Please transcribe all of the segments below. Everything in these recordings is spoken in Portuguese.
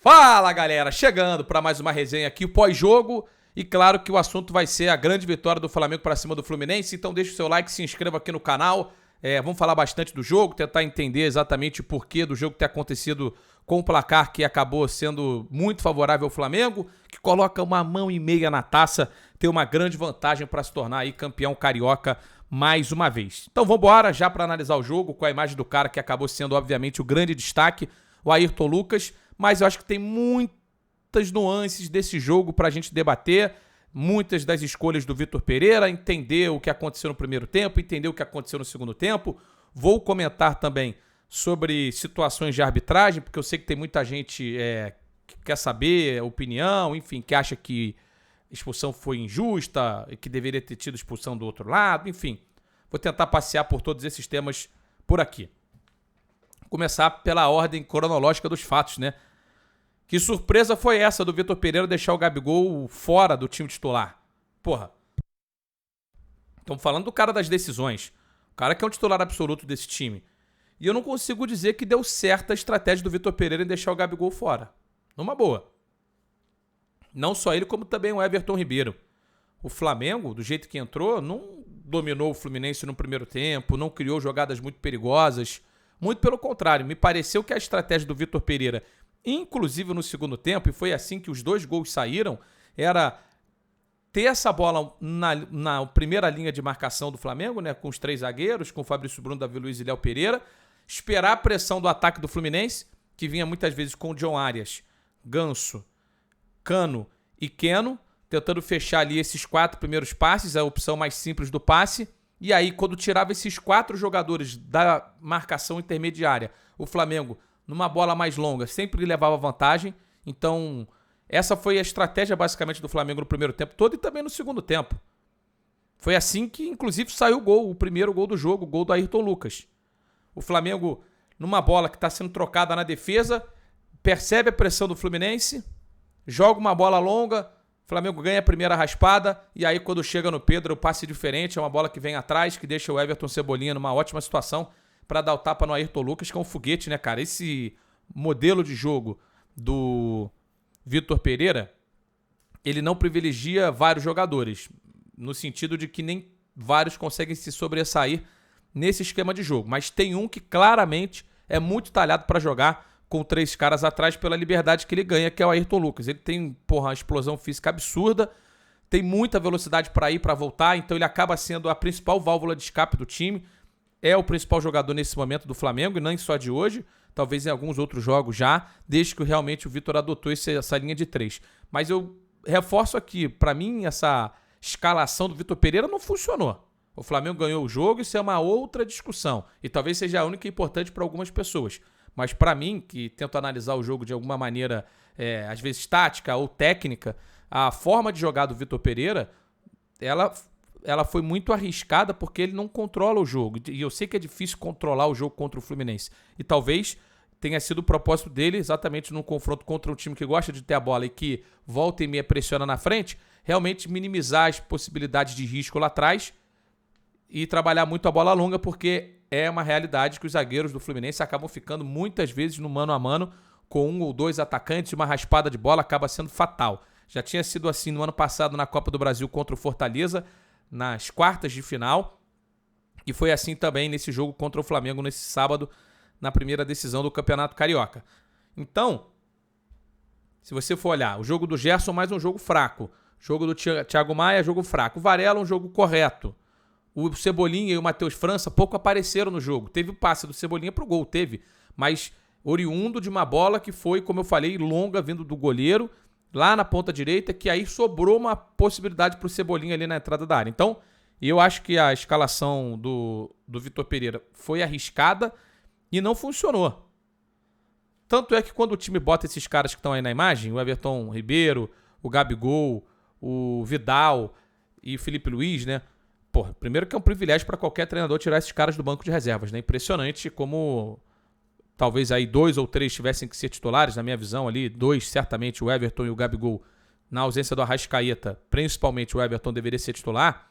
Fala, galera! Chegando para mais uma resenha aqui, pós-jogo. E claro que o assunto vai ser a grande vitória do Flamengo para cima do Fluminense. Então deixa o seu like, se inscreva aqui no canal. Vamos falar bastante do jogo, tentar entender exatamente o porquê do jogo ter acontecido com o placar que acabou sendo muito favorável ao Flamengo, que coloca uma mão e meia na taça, tem uma grande vantagem para se tornar aí campeão carioca mais uma vez. Então vamos embora já para analisar o jogo com a imagem do cara que acabou sendo obviamente o grande destaque, o Ayrton Lucas. Mas eu acho que tem muitas nuances desse jogo para a gente debater, muitas das escolhas do Vitor Pereira, entender o que aconteceu no primeiro tempo, entender o que aconteceu no segundo tempo. Vou comentar também sobre situações de arbitragem, porque eu sei que tem muita gente que quer saber opinião, enfim, que acha que a expulsão foi injusta e que deveria ter tido expulsão do outro lado, enfim. Vou tentar passear por todos esses temas por aqui. Começar pela ordem cronológica dos fatos, né? Que surpresa foi essa do Vitor Pereira deixar o Gabigol fora do time titular? Porra. Estamos falando do cara das decisões. O cara que é um titular absoluto desse time. E eu não consigo dizer que deu certo a estratégia do Vitor Pereira em deixar o Gabigol fora. Numa boa. Não só ele, como também o Everton Ribeiro. O Flamengo, do jeito que entrou, não dominou o Fluminense no primeiro tempo, não criou jogadas muito perigosas. Muito pelo contrário, me pareceu que a estratégia do Vitor Pereira, inclusive no segundo tempo, e foi assim que os dois gols saíram, era ter essa bola na primeira linha de marcação do Flamengo, né, com os três zagueiros, com o Fabrício Bruno, Davi Luiz e Léo Pereira, esperar a pressão do ataque do Fluminense, que vinha muitas vezes com o John Arias, Ganso, Cano e Keno, tentando fechar ali esses 4 primeiros passes, a opção mais simples do passe. E aí, quando tirava esses 4 jogadores da marcação intermediária, o Flamengo, numa bola mais longa, sempre levava vantagem. Então, essa foi a estratégia, basicamente, do Flamengo no primeiro tempo todo e também no segundo tempo. Foi assim que, inclusive, saiu o gol, o primeiro gol do jogo, o gol do Ayrton Lucas. O Flamengo, numa bola que está sendo trocada na defesa, percebe a pressão do Fluminense, joga uma bola longa, o Flamengo ganha a primeira raspada e aí quando chega no Pedro o passe diferente, é uma bola que vem atrás, que deixa o Everton Cebolinha numa ótima situação para dar o tapa no Ayrton Lucas, que é um foguete, né, cara? Esse modelo de jogo do Vitor Pereira, ele não privilegia vários jogadores, no sentido de que nem vários conseguem se sobressair nesse esquema de jogo, mas tem um que claramente é muito talhado para jogar com 3 caras atrás pela liberdade que ele ganha, que é o Ayrton Lucas. Ele tem, uma explosão física absurda, tem muita velocidade para ir, para voltar, então ele acaba sendo a principal válvula de escape do time, é o principal jogador nesse momento do Flamengo, e não só de hoje, talvez em alguns outros jogos já, desde que realmente o Vitor adotou essa linha de 3. Mas eu reforço aqui, para mim, essa escalação do Vitor Pereira não funcionou. O Flamengo ganhou o jogo, isso é uma outra discussão, e talvez seja a única importante para algumas pessoas. Mas para mim, que tento analisar o jogo de alguma maneira, às vezes tática ou técnica, a forma de jogar do Vitor Pereira, ela foi muito arriscada porque ele não controla o jogo. E eu sei que é difícil controlar o jogo contra o Fluminense. E talvez tenha sido o propósito dele, exatamente num confronto contra um time que gosta de ter a bola e que volta e meia pressiona na frente, realmente minimizar as possibilidades de risco lá atrás e trabalhar muito a bola longa, porque é uma realidade que os zagueiros do Fluminense acabam ficando muitas vezes no mano a mano com 1 ou 2 atacantes, uma raspada de bola acaba sendo fatal. Já tinha sido assim no ano passado na Copa do Brasil contra o Fortaleza, nas quartas de final, e foi assim também nesse jogo contra o Flamengo nesse sábado, na primeira decisão do Campeonato Carioca. Então, se você for olhar, o jogo do Gerson mais um jogo fraco, o jogo do Thiago Maia, jogo fraco, o Varela um jogo correto. O Cebolinha e o Matheus França pouco apareceram no jogo. Teve o passe do Cebolinha pro gol, teve. Mas oriundo de uma bola que foi, como eu falei, longa, vindo do goleiro, lá na ponta direita, que aí sobrou uma possibilidade pro Cebolinha ali na entrada da área. Então, eu acho que a escalação do Vitor Pereira foi arriscada e não funcionou. Tanto é que quando o time bota esses caras que estão aí na imagem, o Everton Ribeiro, o Gabigol, o Vidal e o Felipe Luiz, né? Porra, primeiro que é um privilégio para qualquer treinador tirar esses caras do banco de reservas, né? Impressionante como talvez aí 2 ou 3 tivessem que ser titulares, na minha visão ali, 2 certamente, o Everton e o Gabigol, na ausência do Arrascaeta, principalmente o Everton deveria ser titular,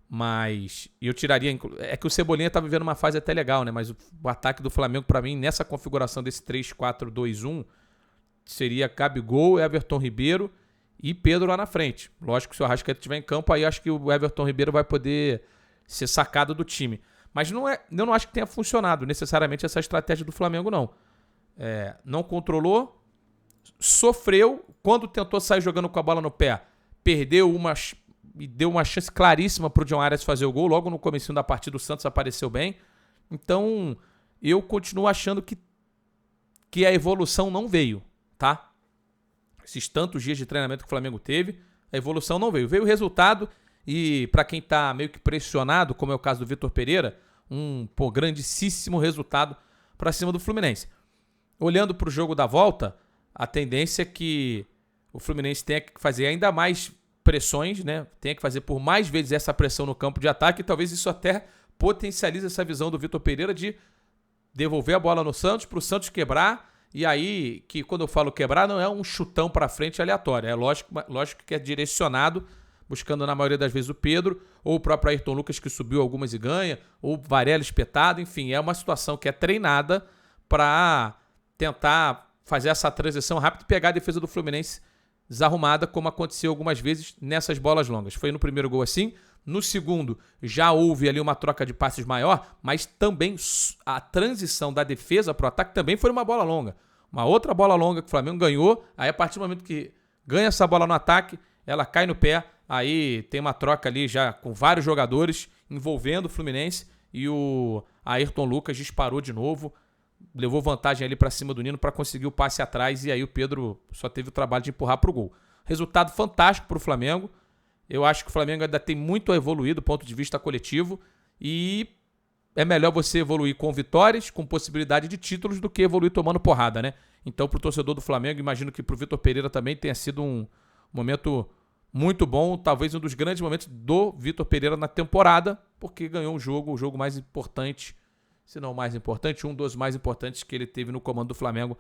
mas eu tiraria, é que o Cebolinha tá vivendo uma fase até legal, né? Mas o ataque do Flamengo, para mim, nessa configuração desse 3-4-2-1, seria Gabigol, Everton Ribeiro e Pedro lá na frente. Lógico que se o Arrascaeta estiver em campo, aí acho que o Everton Ribeiro vai poder ser sacado do time. Mas eu não acho que tenha funcionado necessariamente essa estratégia do Flamengo, não. Não controlou, sofreu, quando tentou sair jogando com a bola no pé, perdeu e deu uma chance claríssima para o John Arias fazer o gol. Logo no comecinho da partida o Santos apareceu bem. Então eu continuo achando que a evolução não veio, tá? Esses tantos dias de treinamento que o Flamengo teve, a evolução não veio. Veio o resultado e para quem tá meio que pressionado, como é o caso do Vitor Pereira, um grandíssimo resultado para cima do Fluminense. Olhando para o jogo da volta, a tendência é que o Fluminense tenha que fazer ainda mais pressões, né? Tenha que fazer por mais vezes essa pressão no campo de ataque e talvez isso até potencialize essa visão do Vitor Pereira de devolver a bola no Santos, para o Santos quebrar. E aí, que quando eu falo quebrar, não é um chutão para frente aleatório. É lógico que é direcionado, buscando na maioria das vezes o Pedro, ou o próprio Ayrton Lucas que subiu algumas e ganha, ou Varela espetado. Enfim, é uma situação que é treinada para tentar fazer essa transição rápida e pegar a defesa do Fluminense desarrumada, como aconteceu algumas vezes nessas bolas longas. Foi no primeiro gol assim. No segundo, já houve ali uma troca de passes maior, mas também a transição da defesa para o ataque também foi uma bola longa. Uma outra bola longa que o Flamengo ganhou, aí a partir do momento que ganha essa bola no ataque, ela cai no pé, aí tem uma troca ali já com vários jogadores envolvendo o Fluminense e o Ayrton Lucas disparou de novo, levou vantagem ali para cima do Nino para conseguir o passe atrás e aí o Pedro só teve o trabalho de empurrar para o gol. Resultado fantástico para o Flamengo. Eu acho que o Flamengo ainda tem muito a evoluir do ponto de vista coletivo e é melhor você evoluir com vitórias, com possibilidade de títulos, do que evoluir tomando porrada, né? Então, para o torcedor do Flamengo, imagino que para o Vitor Pereira também tenha sido um momento muito bom, talvez um dos grandes momentos do Vitor Pereira na temporada, porque ganhou o jogo mais importante, se não o mais importante, um dos mais importantes que ele teve no comando do Flamengo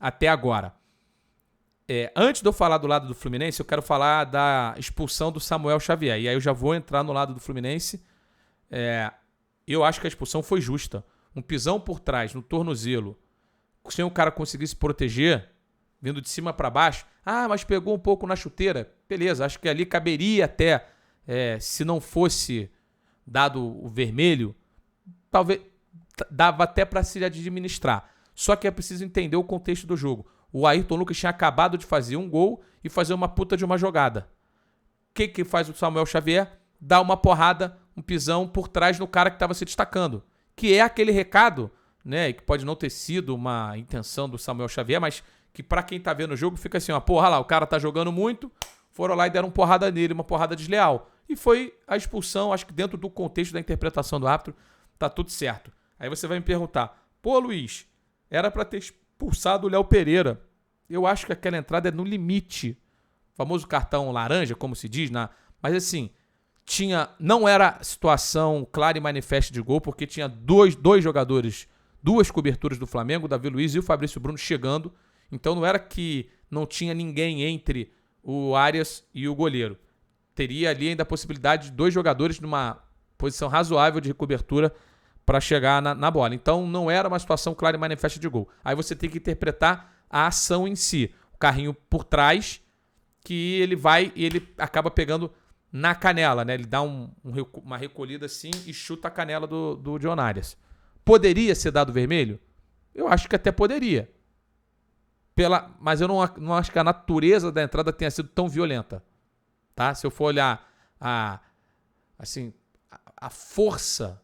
até agora. Antes de eu falar do lado do Fluminense, eu quero falar da expulsão do Samuel Xavier. E aí eu já vou entrar no lado do Fluminense. Eu acho que a expulsão foi justa. Um pisão por trás, no tornozelo, sem o cara conseguir se proteger, vindo de cima para baixo. Ah, mas pegou um pouco na chuteira. Beleza, acho que ali caberia até, se não fosse dado o vermelho, talvez dava até para se administrar. Só que é preciso entender o contexto do jogo. O Ayrton Lucas tinha acabado de fazer um gol e fazer uma puta de uma jogada. O que faz o Samuel Xavier? Dá uma porrada, um pisão por trás no cara que estava se destacando. Que é aquele recado, né? Que pode não ter sido uma intenção do Samuel Xavier, mas que para quem tá vendo o jogo fica assim, ó, porra lá, o cara tá jogando muito, foram lá e deram porrada nele, uma porrada desleal. E foi a expulsão, acho que dentro do contexto da interpretação do árbitro, tá tudo certo. Aí você vai me perguntar, pô Luiz, era para ter expulsado o Léo Pereira. Eu acho que aquela entrada é no limite. O famoso cartão laranja, como se diz, mas assim, não era situação clara e manifesta de gol, porque tinha dois jogadores, duas coberturas do Flamengo, o Davi Luiz e o Fabrício Bruno chegando. Então não era que não tinha ninguém entre o Arias e o goleiro. Teria ali ainda a possibilidade de dois jogadores numa posição razoável de cobertura para chegar na bola. Então não era uma situação clara e manifesta de gol. Aí você tem que interpretar a ação em si. O carrinho por trás, que ele vai e ele acaba pegando na canela, né? Ele dá uma recolhida assim e chuta a canela do John Arias. Poderia ser dado vermelho? Eu acho que até poderia. Mas eu não acho que a natureza da entrada tenha sido tão violenta. Tá? Se eu for olhar a força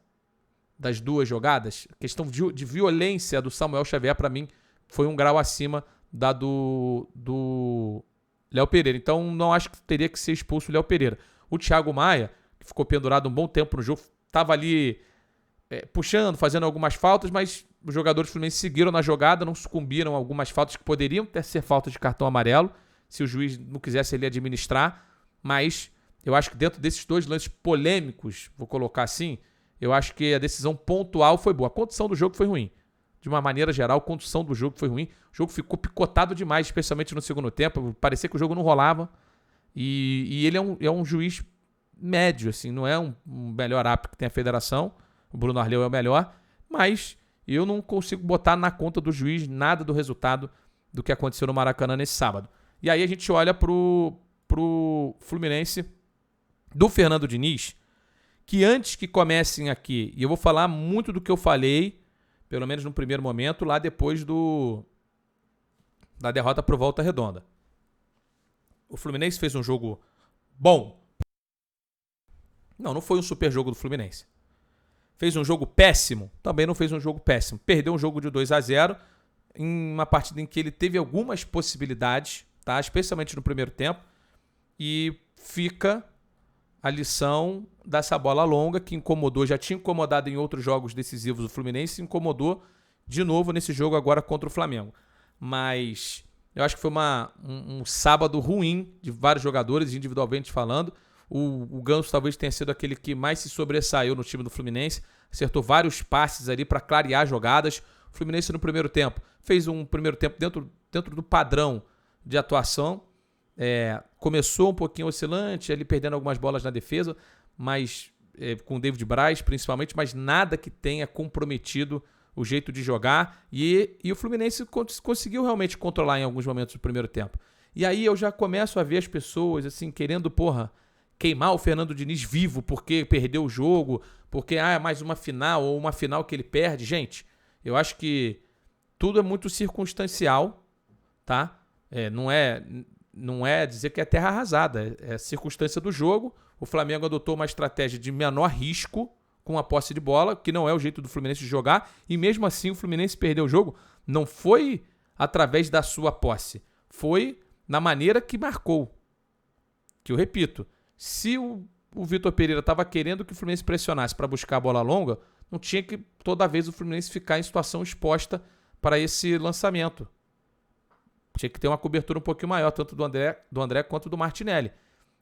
das duas jogadas, a questão de violência do Samuel Xavier, para mim, foi um grau acima da do Léo Pereira. Então, não acho que teria que ser expulso o Léo Pereira. O Thiago Maia, que ficou pendurado um bom tempo no jogo, estava ali puxando, fazendo algumas faltas, mas os jogadores fluminenses seguiram na jogada, não sucumbiram a algumas faltas que poderiam ser faltas de cartão amarelo, se o juiz não quisesse ele administrar. Mas eu acho que dentro desses dois lances polêmicos, vou colocar assim, eu acho que a decisão pontual foi boa. A condução do jogo foi ruim. De uma maneira geral, a condução do jogo foi ruim. O jogo ficou picotado demais, especialmente no segundo tempo. Parecia que o jogo não rolava. E ele é um juiz médio, assim, não é um melhor árbitro que tem a federação. O Bruno Arleu é o melhor. Mas eu não consigo botar na conta do juiz nada do resultado do que aconteceu no Maracanã nesse sábado. E aí a gente olha pro Fluminense do Fernando Diniz, que antes que comecem aqui, e eu vou falar muito do que eu falei, pelo menos no primeiro momento, lá depois da derrota pro Volta Redonda. O Fluminense fez um jogo bom. Não foi um super jogo do Fluminense. Fez um jogo péssimo? Também não fez um jogo péssimo. Perdeu um jogo de 2-0 em uma partida em que ele teve algumas possibilidades, tá? Especialmente no primeiro tempo. E fica a lição dessa bola longa que incomodou, já tinha incomodado em outros jogos decisivos do Fluminense, incomodou de novo nesse jogo agora contra o Flamengo. Mas eu acho que foi um sábado ruim de vários jogadores, individualmente falando. O Ganso talvez tenha sido aquele que mais se sobressaiu no time do Fluminense, acertou vários passes ali para clarear jogadas. O Fluminense no primeiro tempo fez um primeiro tempo dentro do padrão de atuação. Começou um pouquinho oscilante, ali perdendo algumas bolas na defesa, mas com o David Braz principalmente, mas nada que tenha comprometido o jeito de jogar. E o Fluminense conseguiu realmente controlar em alguns momentos do primeiro tempo. E aí eu já começo a ver as pessoas assim querendo, queimar o Fernando Diniz vivo porque perdeu o jogo, porque é mais uma final ou uma final que ele perde. Gente, eu acho que tudo é muito circunstancial, tá? Não é dizer que é terra arrasada, é circunstância do jogo. O Flamengo adotou uma estratégia de menor risco com a posse de bola, que não é o jeito do Fluminense de jogar, e mesmo assim o Fluminense perdeu o jogo. Não foi através da sua posse, foi na maneira que marcou. Que eu repito, se o Vitor Pereira estava querendo que o Fluminense pressionasse para buscar a bola longa, não tinha que toda vez o Fluminense ficar em situação exposta para esse lançamento. Tinha que ter uma cobertura um pouquinho maior, tanto do André quanto do Martinelli.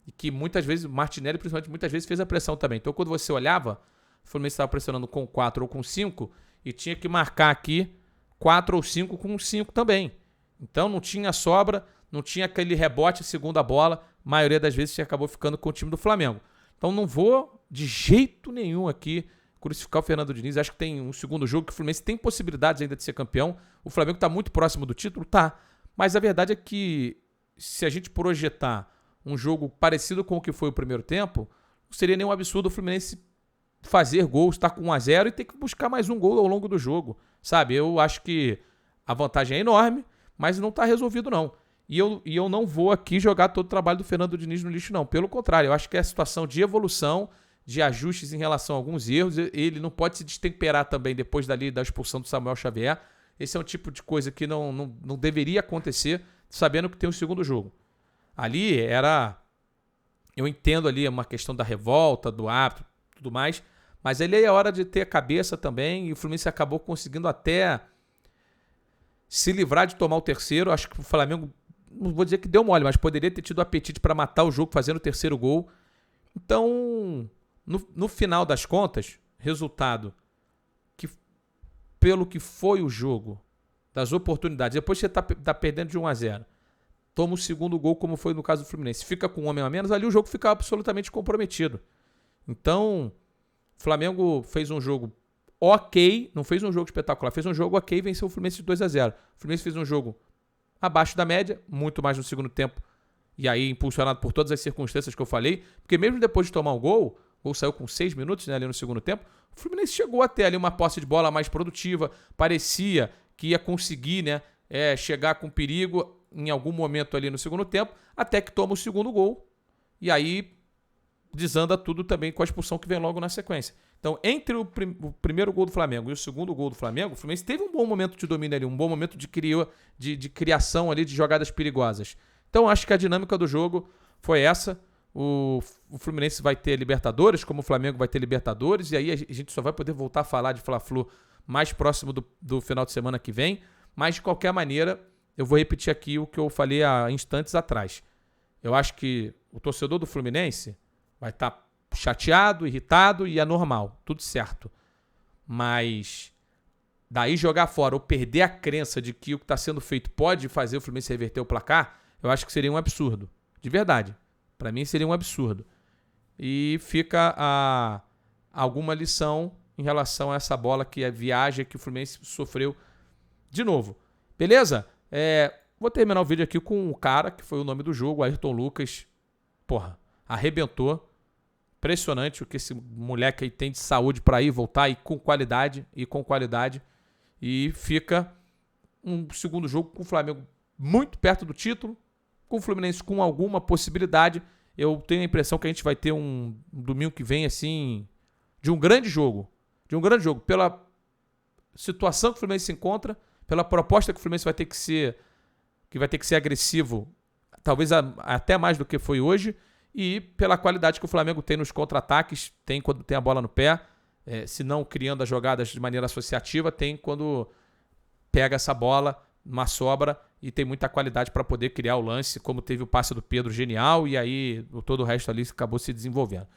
E que muitas vezes, o Martinelli principalmente, muitas vezes fez a pressão também. Então quando você olhava, o Fluminense estava pressionando com 4 ou com 5 e tinha que marcar aqui 4 ou 5 com 5 também. Então não tinha sobra, não tinha aquele rebote, a segunda bola. A maioria das vezes acabou ficando com o time do Flamengo. Então não vou de jeito nenhum aqui crucificar o Fernando Diniz. Acho que tem um segundo jogo que o Fluminense tem possibilidades ainda de ser campeão. O Flamengo está muito próximo do título, tá. Mas a verdade é que se a gente projetar um jogo parecido com o que foi o primeiro tempo, não seria nenhum absurdo o Fluminense fazer gols, estar com 1-0 e ter que buscar mais um gol ao longo do jogo. Sabe, eu acho que a vantagem é enorme, mas não está resolvido não. E eu não vou aqui jogar todo o trabalho do Fernando Diniz no lixo, não. Pelo contrário, eu acho que é a situação de evolução, de ajustes em relação a alguns erros. Ele não pode se destemperar também depois da expulsão do Samuel Xavier. Esse é um tipo de coisa que não deveria acontecer, sabendo que tem um segundo jogo. Ali eu entendo ali uma questão da revolta, do árbitro, tudo mais, mas ali é hora de ter a cabeça também, e o Fluminense acabou conseguindo até se livrar de tomar o terceiro. Acho que o Flamengo, não vou dizer que deu mole, mas poderia ter tido apetite para matar o jogo fazendo o terceiro gol. Então, no final das contas, resultado que, pelo que foi o jogo, das oportunidades, depois você tá perdendo de 1-0, toma o segundo gol, como foi no caso do Fluminense, fica com um homem a menos, ali o jogo fica absolutamente comprometido. Então, o Flamengo fez um jogo ok, não fez um jogo espetacular, fez um jogo ok e venceu o Fluminense de 2-0. O Fluminense fez um jogo abaixo da média, muito mais no segundo tempo, e aí impulsionado por todas as circunstâncias que eu falei, porque mesmo depois de tomar o gol saiu com 6 minutos, né, ali no segundo tempo, o Fluminense chegou até ali uma posse de bola mais produtiva, parecia que ia conseguir, né, chegar com perigo em algum momento ali no segundo tempo, até que toma o segundo gol, e aí desanda tudo também com a expulsão que vem logo na sequência. Então, entre o primeiro gol do Flamengo e o segundo gol do Flamengo, o Fluminense teve um bom momento de domínio ali, um bom momento de criação ali, de jogadas perigosas. Então, acho que a dinâmica do jogo foi essa. O Fluminense vai ter Libertadores, como o Flamengo vai ter Libertadores, e aí a gente só vai poder voltar a falar de Fla-Flu mais próximo do final de semana que vem. Mas, de qualquer maneira, eu vou repetir aqui o que eu falei há instantes atrás. Eu acho que o torcedor do Fluminense vai estar chateado, irritado, e é normal, tudo certo. Mas daí jogar fora ou perder a crença de que o que está sendo feito pode fazer o Fluminense reverter o placar, eu acho que seria um absurdo. De verdade. Para mim seria um absurdo. E fica alguma lição em relação a essa bola que é viagem que o Fluminense sofreu de novo. Beleza? Vou terminar o vídeo aqui com o cara que foi o nome do jogo, Ayrton Lucas. Porra, arrebentou. Impressionante o que esse moleque aí tem de saúde para ir, voltar e com qualidade. E fica um segundo jogo com o Flamengo muito perto do título, com o Fluminense com alguma possibilidade. Eu tenho a impressão que a gente vai ter um domingo que vem, assim, de um grande jogo. Pela situação que o Fluminense se encontra, pela proposta que o Fluminense vai ter que ser agressivo, talvez até mais do que foi hoje, e pela qualidade que o Flamengo tem nos contra-ataques, tem quando tem a bola no pé, se não criando as jogadas de maneira associativa, tem quando pega essa bola, uma sobra, e tem muita qualidade para poder criar o lance, como teve o passe do Pedro genial, e aí todo o resto ali acabou se desenvolvendo.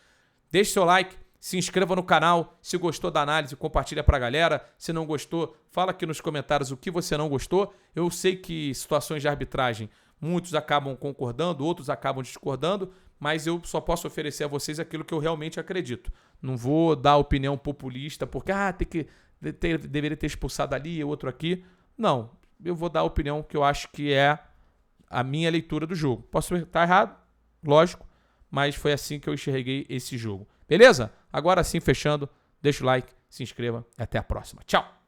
Deixe seu like, se inscreva no canal, se gostou da análise, compartilha pra galera, se não gostou, fala aqui nos comentários o que você não gostou. Eu sei que situações de arbitragem, muitos acabam concordando, outros acabam discordando, mas eu só posso oferecer a vocês aquilo que eu realmente acredito. Não vou dar opinião populista, porque deveria ter expulsado ali e outro aqui. Não, eu vou dar a opinião que eu acho que é a minha leitura do jogo. Posso estar errado, lógico, mas foi assim que eu enxerguei esse jogo. Beleza? Agora sim, fechando, deixa o like, se inscreva e até a próxima. Tchau!